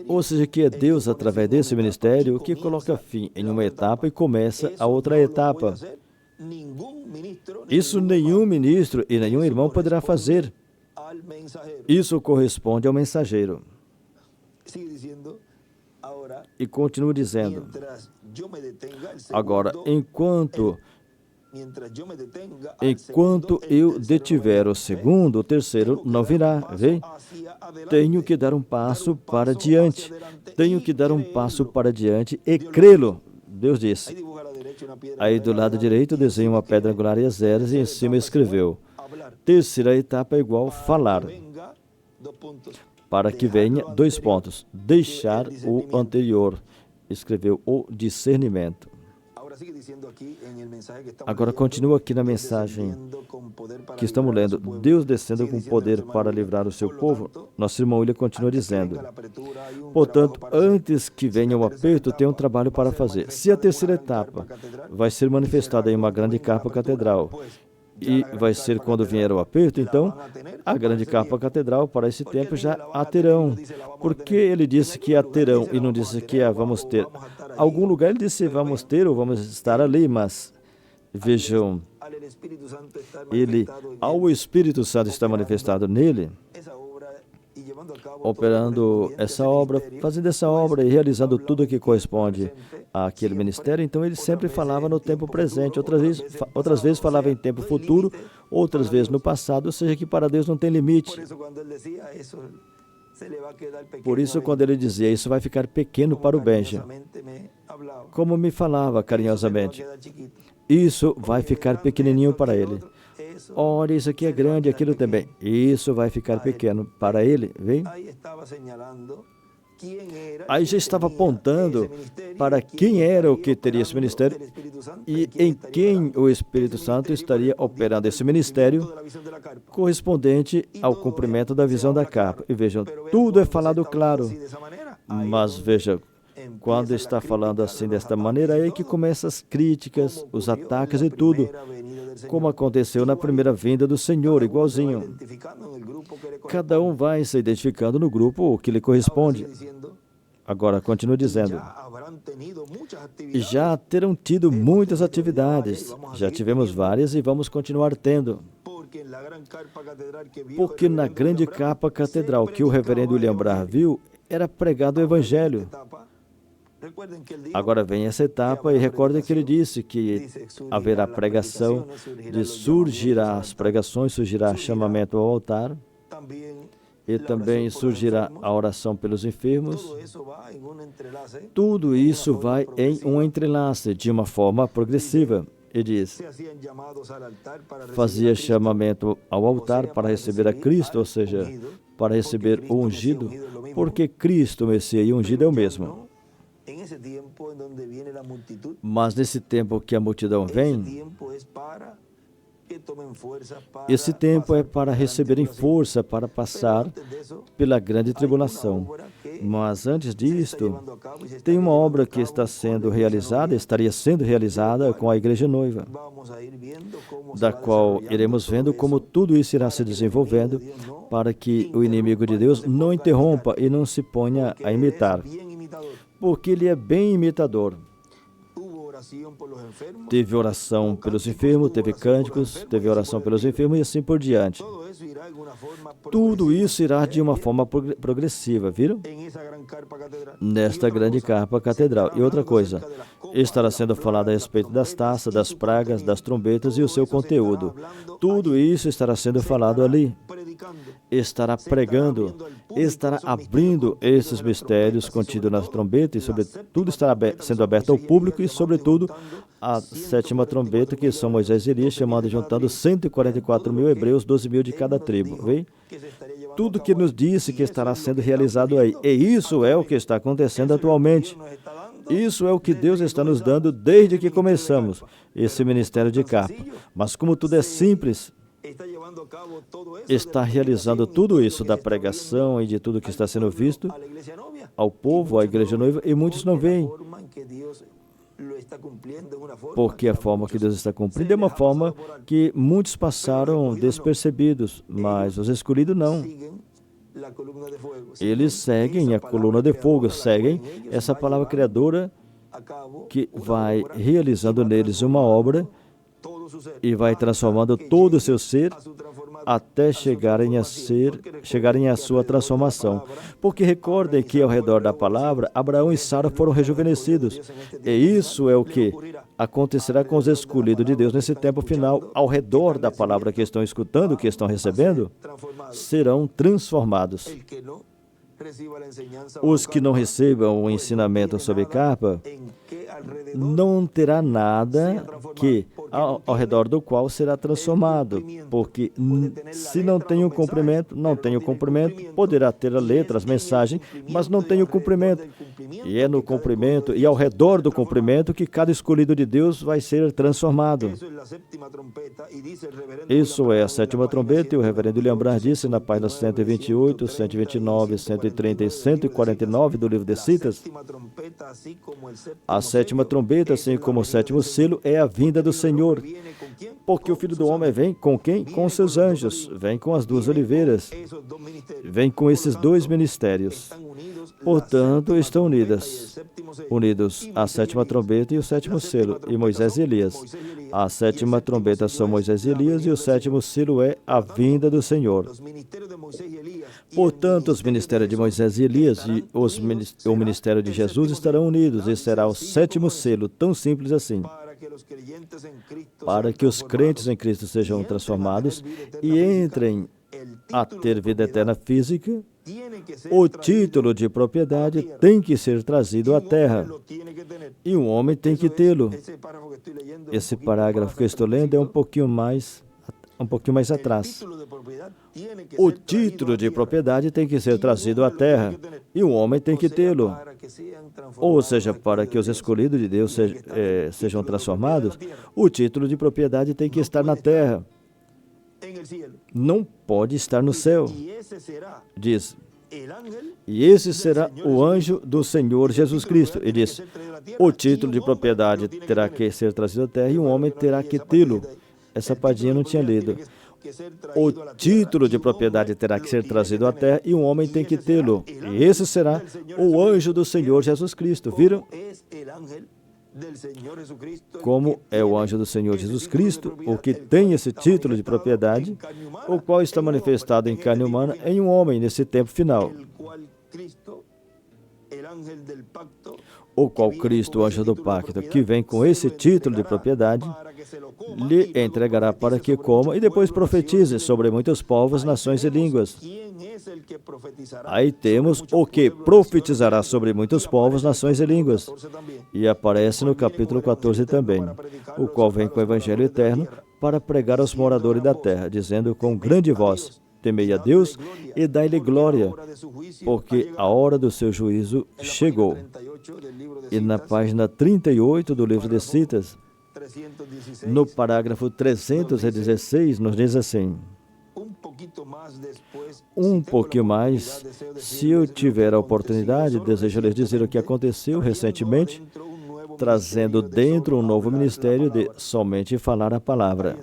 Speaker 2: Ou seja, que é Deus, através desse ministério, que coloca fim em uma etapa e começa a outra etapa. Isso nenhum ministro e nenhum irmão poderá fazer. Isso corresponde ao mensageiro. E continua dizendo, agora, enquanto eu detiver o segundo, o terceiro não virá. Vê? Tenho que dar um passo para diante. Tenho que dar um passo para diante e crê-lo. Deus disse. Aí do lado direito desenha uma pedra angular e as zeros e em cima escreveu. Terceira etapa é igual falar. Para que venha, 2 pontos. Deixar o anterior. Escreveu o discernimento. Agora continua aqui na mensagem que estamos lendo. Deus descendo com poder para livrar o seu povo. Nosso irmão William continua dizendo. Portanto, antes que venha o aperto, tem um trabalho para fazer. Se a terceira etapa vai ser manifestada em uma grande capa catedral, e vai ser quando vier o aperto, então, a grande capa catedral para esse tempo já a terão. Porque ele disse que a terão e não disse que a vamos ter? Algum lugar ele disse vamos ter ou vamos estar ali, mas vejam, ao Espírito Santo está manifestado nele, operando essa obra, fazendo essa obra e realizando tudo o que corresponde àquele ministério. Então ele sempre falava no tempo presente, outras vezes falava em tempo futuro, outras vezes no passado, ou seja, que para Deus não tem limite. Por isso, quando ele dizia, isso vai ficar pequeno para o Benja, como me falava carinhosamente, isso vai ficar pequenininho para ele. Olha, isso aqui é grande, aquilo também. Isso vai ficar pequeno para ele, vem? Aí já estava apontando para quem era o que teria esse ministério e em quem o Espírito Santo estaria operando esse ministério correspondente ao cumprimento da visão da capa. E vejam, tudo é falado claro, mas veja, quando está falando assim desta maneira, é aí que começam as críticas, os ataques e tudo, como aconteceu na primeira vinda do Senhor, igualzinho. Cada um vai se identificando no grupo que lhe corresponde. Agora, continua dizendo, já terão tido muitas atividades, já tivemos várias e vamos continuar tendo. Porque na grande capa catedral que o reverendo William Branham viu, era pregado o Evangelho. Agora vem essa etapa e recordem que ele disse que haverá pregação, surgirá as pregações, surgirá chamamento ao altar, e também surgirá a oração pelos enfermos. Tudo isso vai em um entrelace, de uma forma progressiva. E diz, fazia chamamento ao altar para receber a Cristo, ou seja, para receber o ungido, porque Cristo, Messias e ungido é o mesmo. Mas nesse tempo que a multidão vem, esse tempo é para receberem força para passar pela grande tribulação. Mas antes disto, tem uma obra que está sendo realizada, estaria sendo realizada com a igreja noiva, da qual iremos vendo como tudo isso irá se desenvolvendo para que o inimigo de Deus não interrompa e não se ponha a imitar, porque ele é bem imitador. Teve oração pelos enfermos, teve cânticos, teve oração pelos enfermos e assim por diante. Tudo isso irá de uma forma progressiva, viram? Nesta grande capa catedral. E outra coisa, estará sendo falado a respeito das taças, das pragas, das trombetas e o seu conteúdo. Tudo isso estará sendo falado ali. Estará pregando, estará abrindo esses mistérios contidos nas trombetas e, sobretudo, estará sendo aberto ao público e, sobretudo, a 7ª trombeta, que são Moisés e Elias, chamando e juntando 144 mil hebreus, 12 mil de cada tribo. Vê? Tudo que nos disse que estará sendo realizado aí. E isso é o que está acontecendo atualmente. Isso é o que Deus está nos dando desde que começamos esse ministério de capa. Mas como tudo é simples, está realizando tudo isso da pregação e de tudo que está sendo visto ao povo, à igreja noiva, e muitos não veem. Porque a forma que Deus está cumprindo é uma forma que muitos passaram despercebidos, mas os escolhidos não. Eles seguem a coluna de fogo, seguem essa palavra criadora que vai realizando neles uma obra e vai transformando todo o seu ser até chegarem à sua transformação. Porque recordem que ao redor da palavra, Abraão e Sara foram rejuvenescidos. E isso é o que acontecerá com os escolhidos de Deus nesse tempo final. Ao redor da palavra que estão escutando, que estão recebendo, serão transformados. Os que não recebam o ensinamento sobre capa não terá nada que ao redor do qual será transformado, porque se não tem o cumprimento, poderá ter a letra, as mensagens, mas não tem o cumprimento. E é no cumprimento e ao redor do cumprimento que cada escolhido de Deus vai ser transformado. Isso é a sétima trombeta, e o reverendo William Branham disse na página 128, 129, 130 e 149 do livro de Citas: a sétima trombeta, assim como o sétimo selo, é a vinda do Senhor. Porque o Filho do Homem vem com quem? Com seus anjos, vem com as duas oliveiras, vem com esses dois ministérios. Portanto, estão unidos a sétima trombeta e o sétimo selo, e Moisés e Elias. A sétima trombeta são Moisés e Elias, e o sétimo selo é a vinda do Senhor. Portanto, os ministérios de Moisés e Elias e o ministério de Jesus estarão unidos, e será o sétimo selo, tão simples assim. Para que os crentes em Cristo sejam transformados e entrem a ter vida eterna física, o título de propriedade tem que ser trazido à terra. E um homem tem que tê-lo. Esse parágrafo que eu estou lendo é um pouquinho mais atrás. O título de propriedade tem que ser trazido à terra. E um homem tem que tê-lo. Ou seja, para que os escolhidos de Deus sejam transformados, o título de propriedade tem que estar na terra. Não pode estar no céu. Diz: e esse será o anjo do Senhor Jesus Cristo. E diz: o título de propriedade terá que ser trazido à terra e um homem terá que tê-lo. Essa padinha eu não tinha lido. O título de propriedade terá que ser trazido à terra e um homem tem que tê-lo. E esse será o anjo do Senhor Jesus Cristo. Viram? Como é o anjo do Senhor Jesus Cristo, o que tem esse título de propriedade, o qual está manifestado em carne humana em um homem nesse tempo final, o qual Cristo, o anjo do pacto, que vem com esse título de propriedade, lhe entregará para que coma e depois profetize sobre muitos povos, nações e línguas. Aí temos o que profetizará sobre muitos povos, nações e línguas. E aparece no capítulo 14 também, o qual vem com o evangelho eterno para pregar aos moradores da terra, dizendo com grande voz: temei a Deus e dai-lhe glória, porque a hora do seu juízo chegou. E na página 38 do livro de Citas, no parágrafo 316, nos diz assim: um pouquinho mais, se eu tiver a oportunidade, desejo lhes dizer o que aconteceu recentemente, trazendo dentro um novo ministério de somente falar a palavra.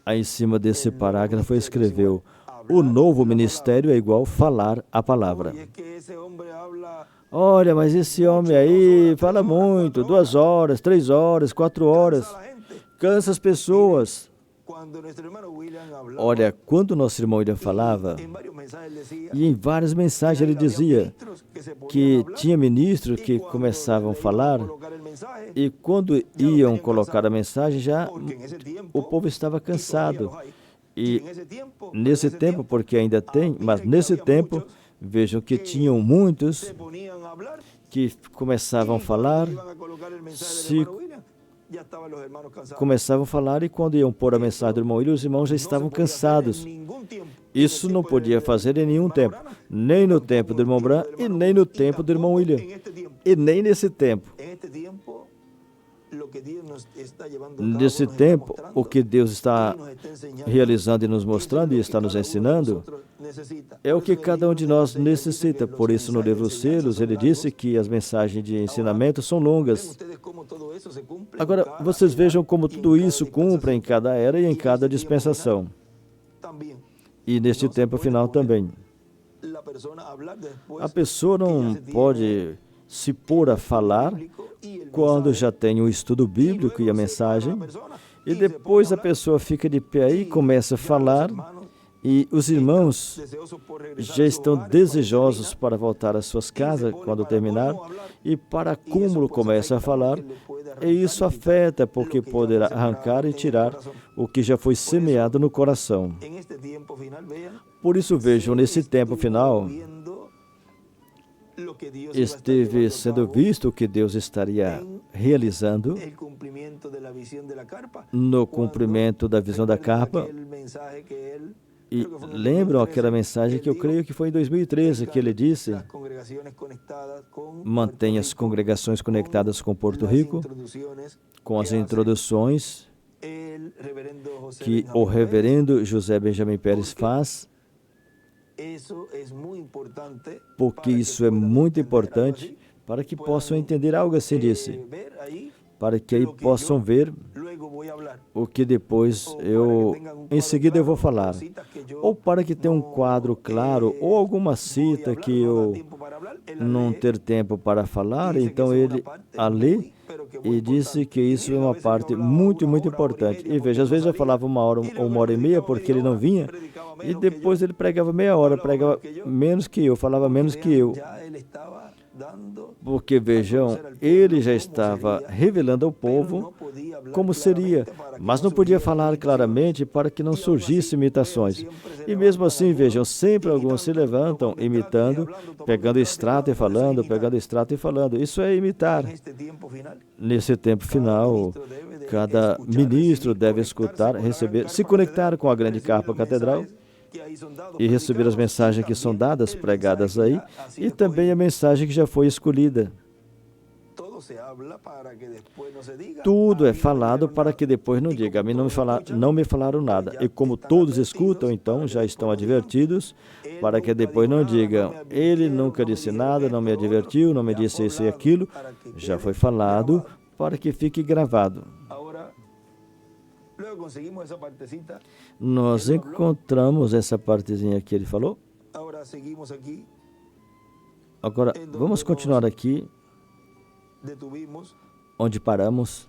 Speaker 2: Aí em cima desse parágrafo escreveu: o novo ministério é igual falar a palavra. Olha, mas esse homem aí fala muito, 2 horas, 3 horas, 4 horas, cansa as pessoas. Olha, quando nosso irmão William falava, e em várias mensagens ele dizia que tinha ministros que começavam a falar, e quando iam colocar a mensagem, já o povo estava cansado. E nesse tempo, porque ainda tem, mas nesse tempo, vejam que tinham muitos que começavam a falar, e quando iam pôr a mensagem do irmão William, os irmãos já estavam cansados. Isso não podia fazer em nenhum tempo, nem no tempo do irmão Branham e nem no tempo do irmão William, e nem nesse tempo. Nesse tempo, o que Deus está realizando e nos mostrando e está nos ensinando é o que cada um de nós necessita. Por isso, no livro Selos, ele disse que as mensagens de ensinamento são longas. Agora, vocês vejam como tudo isso cumpre em cada era e em cada dispensação. e neste tempo final também. A pessoa não pode se pôr a falar quando já tem o estudo bíblico e a mensagem, e depois a pessoa fica de pé e começa a falar, e os irmãos já estão desejosos para voltar às suas casas quando terminar, e para acúmulo começa a falar, e isso afeta, porque poderá arrancar e tirar o que já foi semeado no coração. Por isso vejam, nesse tempo final, esteve sendo visto o que Deus estaria realizando no cumprimento da visão da carpa. E lembram aquela mensagem que eu creio que foi em 2013, que ele disse: mantenha as congregações conectadas com Porto Rico, com as introduções que o reverendo José Benjamin Pérez faz, porque isso é muito importante para que possam entender algo assim, disse, para que aí possam ver o que depois em seguida eu vou falar, ou para que tenha um quadro claro, ou alguma cita que eu não ter tempo para falar, então ele ali e disse que isso é uma parte muito, muito importante. E veja, às vezes eu falava 1 hora ou 1h30 porque ele não vinha, e depois ele pregava meia hora, pregava menos que eu, falava menos que eu. Porque, vejam, ele já estava revelando ao povo como seria, mas não podia falar claramente para que não surgissem imitações. E mesmo assim, vejam, sempre alguns se levantam imitando, pegando extrato e falando, pegando extrato e falando. Isso é imitar. Nesse tempo final, cada ministro deve escutar, receber, se conectar com a grande carpa catedral e receber as mensagens que são dadas, pregadas aí, e também a mensagem que já foi escolhida. Tudo é falado para que depois não diga, a mim não me falaram nada. E como todos escutam, então já estão advertidos, para que depois não digam, ele nunca disse nada, não me advertiu, não me disse isso e aquilo. Já foi falado para que fique gravado. Nós encontramos essa partezinha que ele falou. Agora, vamos continuar aqui onde paramos.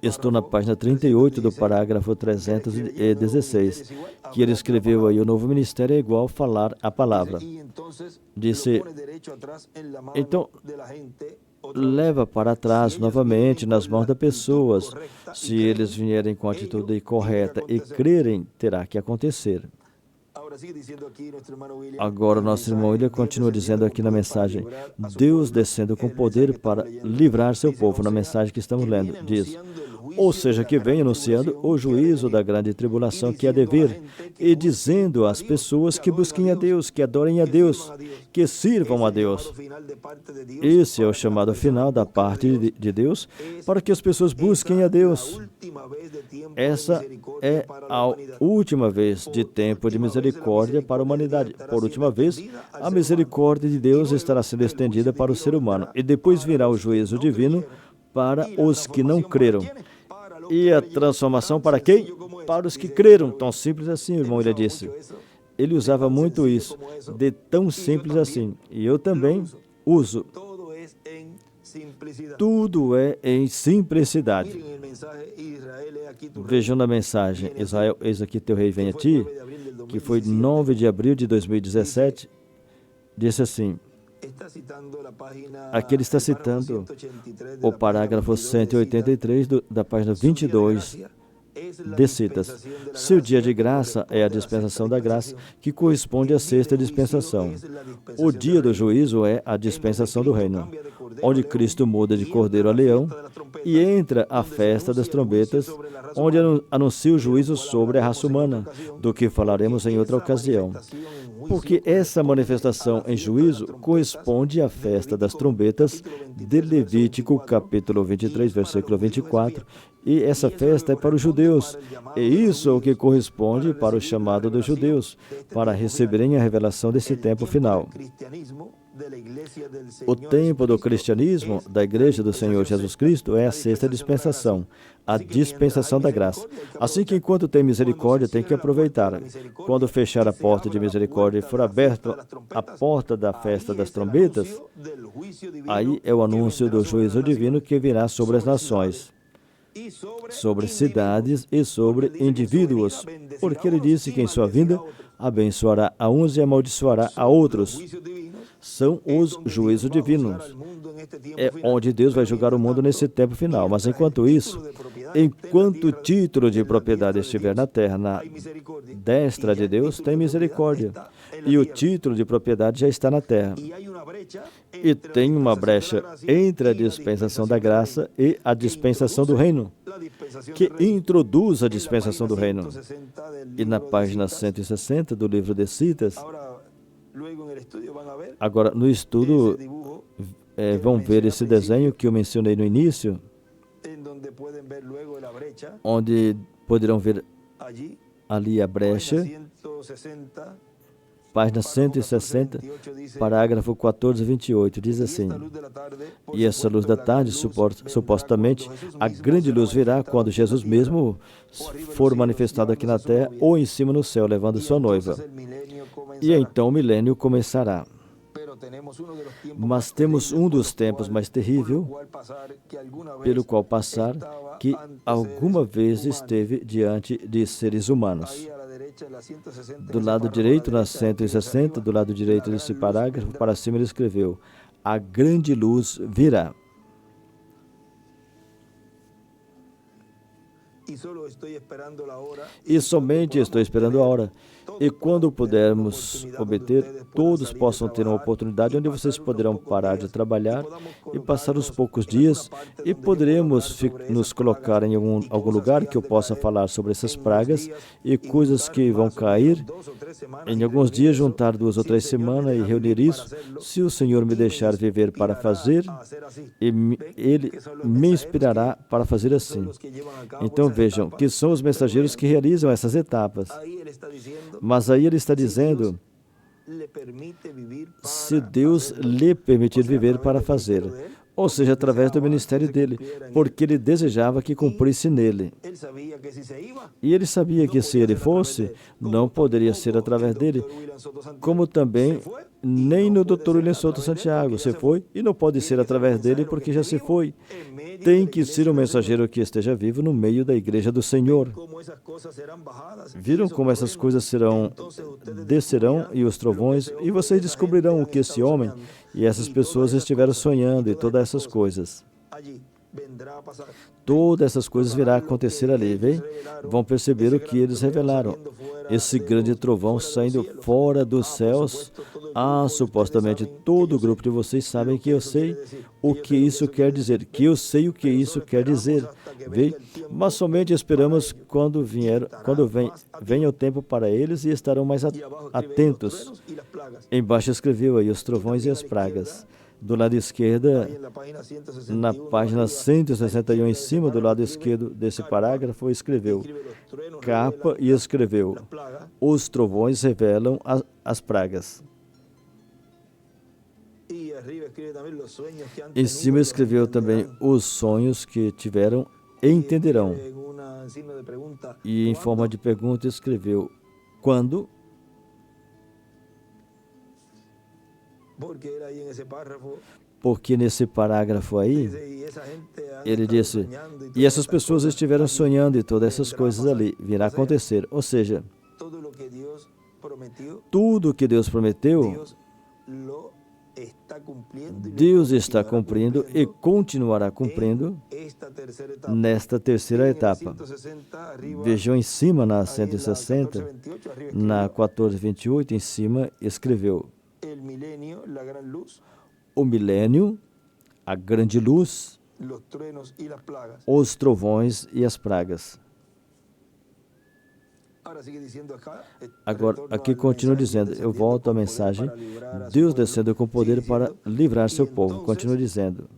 Speaker 2: Estou na página 38 do parágrafo 316, que ele escreveu aí, o novo ministério é igual falar a palavra. Disse, então, leva para trás novamente nas mãos das pessoas. Se eles vierem com a atitude correta e crerem, terá que acontecer. Agora, nosso irmão William continua dizendo aqui na mensagem, Deus descendo com poder para livrar seu povo, na mensagem que estamos lendo, diz, ou seja, que vem anunciando o juízo da grande tribulação que há de vir, e dizendo às pessoas que busquem a Deus, que adorem a Deus, que sirvam a Deus. Esse é o chamado final da parte de Deus, para que as pessoas busquem a Deus. Essa é a última vez de tempo de misericórdia para a humanidade. Por última vez, a misericórdia de Deus estará sendo estendida para o ser humano, e depois virá o juízo divino para os que não creram. E a transformação para quem? Para os que creram. Tão simples assim, o irmão ele disse. Ele usava muito isso, de tão simples assim. E eu também uso. Tudo é em simplicidade. Vejam na mensagem, Israel, eis aqui teu rei vem a ti, que foi 9 de abril de 2017, disse assim, aqui ele está citando o parágrafo 183 da página 22 de citas. Seu dia de graça é a dispensação da graça, que corresponde à sexta dispensação. O dia do juízo é a dispensação do reino, onde Cristo muda de cordeiro a leão, e entra a festa das trombetas, onde anuncia o juízo sobre a raça humana, do que falaremos em outra ocasião. Porque essa manifestação em juízo corresponde à festa das trombetas de Levítico, capítulo 23, versículo 24, e essa festa é para os judeus, e isso é o que corresponde para o chamado dos judeus, para receberem a revelação desse tempo final. O tempo do cristianismo, da Igreja do Senhor Jesus Cristo, é a sexta dispensação, a dispensação da graça. Assim que enquanto tem misericórdia, tem que aproveitar. Quando fechar a porta de misericórdia e for aberta a porta da festa das trombetas, aí é o anúncio do juízo divino que virá sobre as nações, sobre cidades e sobre indivíduos, porque ele disse que em sua vinda abençoará a uns e amaldiçoará a outros. São os juízos divinos. É onde Deus vai julgar o mundo nesse tempo final. Mas enquanto isso, enquanto o título de propriedade estiver na terra, na destra de Deus, tem misericórdia. E o título de propriedade já está na terra. E tem uma brecha entre a dispensação da graça e a dispensação do reino, que introduz a dispensação do reino. E na página 160 do livro de Citas, agora no estudo, vão ver esse desenho que eu mencionei no início, onde poderão ver ali a brecha, página 160, parágrafo 14 e 28, diz assim: e essa luz da tarde, supostamente, a grande luz virá quando Jesus mesmo for manifestado aqui na terra ou em cima no céu, levando sua noiva. E então o milênio começará. Mas temos um dos tempos mais terríveis, pelo qual passar, que alguma vez esteve diante de seres humanos. Do lado direito, na 160, do lado direito desse parágrafo, para cima ele escreveu: a grande luz virá. E somente estou esperando a hora. E quando pudermos obter, todos possam ter uma oportunidade onde vocês poderão parar de trabalhar e passar uns poucos dias e poderemos nos colocar em algum lugar que eu possa falar sobre essas pragas e coisas que vão cair. Em alguns dias, juntar 2 ou 3 semanas e reunir isso, se o Senhor me deixar viver para fazer, Ele me inspirará para fazer assim. Então vejam, que são os mensageiros que realizam essas etapas. Mas aí ele está dizendo, se Deus lhe permitir viver para fazer, ou seja, através do ministério dele, porque ele desejava que cumprisse nele. E ele sabia que se ele fosse, não poderia ser através dele, como também nem no Dr. William Souto Santiago. Se foi, e não pode ser através dele, porque já se foi. Tem que ser um mensageiro que esteja vivo no meio da igreja do Senhor. Viram como essas coisas descerão e os trovões, e vocês descobrirão o que esse homem e essas pessoas estiveram sonhando e todas essas coisas. Todas essas coisas virão acontecer ali, vem? Vão perceber o que eles revelaram. Esse grande trovão saindo fora dos céus. Supostamente todo o grupo de vocês sabem que eu sei o que isso quer dizer, que eu sei o que isso quer dizer, vê? Mas somente esperamos quando venha o tempo para eles e estarão mais atentos. Embaixo escreveu aí os trovões e as pragas. Do lado esquerdo, na página 161, em cima do lado esquerdo desse parágrafo, escreveu capa e escreveu: os trovões revelam as pragas. Em cima escreveu também os sonhos que tiveram e entenderão. E em forma de pergunta escreveu quando? Porque nesse parágrafo aí, ele disse, e essas pessoas estiveram sonhando e todas essas coisas ali virá acontecer. Ou seja, tudo o que Deus prometeu, Deus está cumprindo e continuará cumprindo nesta terceira etapa. Vejam em cima na 160, na 1428, em cima escreveu: o milênio, a grande luz, os trovões e as pragas. Agora, aqui continua dizendo, eu volto à mensagem, Deus descendo com poder para livrar seu povo. Continua dizendo,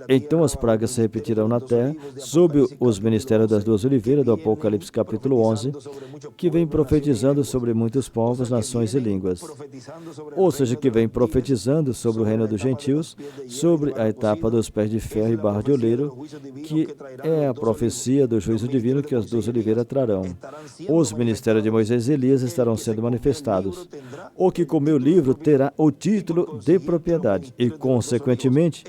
Speaker 2: Então as pragas se repetirão na terra, sob os ministérios das duas oliveiras, do Apocalipse capítulo 11, que vem profetizando sobre muitos povos, nações e línguas. Ou seja, que vem profetizando sobre o reino dos gentios, sobre a etapa dos pés de ferro e barra de oleiro, que é a profecia do juízo divino que as duas oliveiras trarão. Os ministérios de Moisés e Elias estarão sendo manifestados. O que comeu o livro terá o título de propriedade e, consequentemente,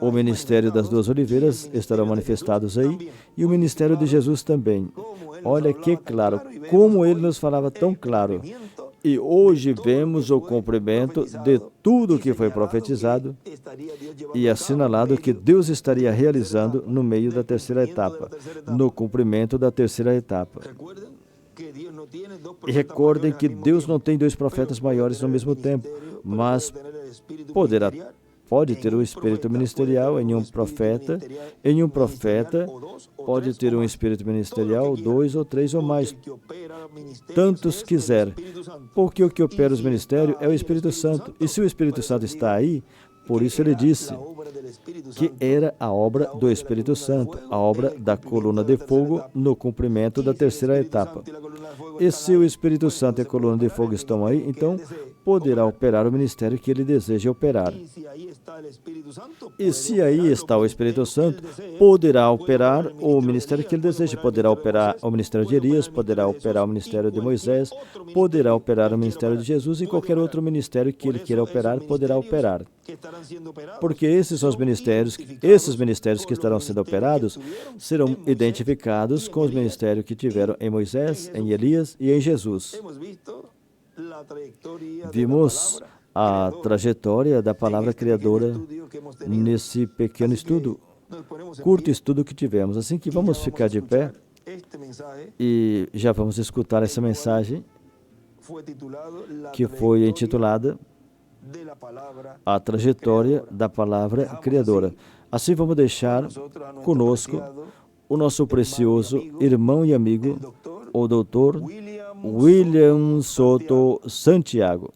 Speaker 2: o ministério das duas oliveiras estarão manifestados aí e o ministério de Jesus também. Olha que claro, como ele nos falava tão claro. E hoje vemos o cumprimento de tudo que foi profetizado e assinalado que Deus estaria realizando no meio da terceira etapa, no cumprimento da terceira etapa. E recordem que Deus não tem dois profetas maiores no mesmo tempo, mas pode ter um espírito ministerial em um profeta pode ter um espírito ministerial, 2 ou 3 ou mais, tantos quiser, porque o que opera os ministérios é o Espírito Santo, e se o Espírito Santo está aí, por isso ele disse que era a obra do Espírito Santo, a obra da coluna de fogo no cumprimento da terceira etapa. E se o Espírito Santo e a coluna de fogo estão aí, então poderá operar o ministério que ele deseja operar. E se aí está o Espírito Santo, poderá operar o ministério que ele deseja. Poderá operar o ministério de Elias, poderá operar o ministério de Moisés, poderá operar o ministério de Jesus e qualquer outro ministério que ele queira operar, poderá operar. Porque esses são esses ministérios que estarão sendo operados serão identificados com os ministérios que tiveram em Moisés, em Elias e em Jesus. Vimos a trajetória da palavra criadora nesse pequeno estudo, curto estudo que tivemos. Assim que vamos ficar de pé e já vamos escutar essa mensagem que foi intitulada A Trajetória da Palavra Criadora. Assim vamos deixar conosco o nosso precioso irmão e amigo, o Dr. William Soto Santiago.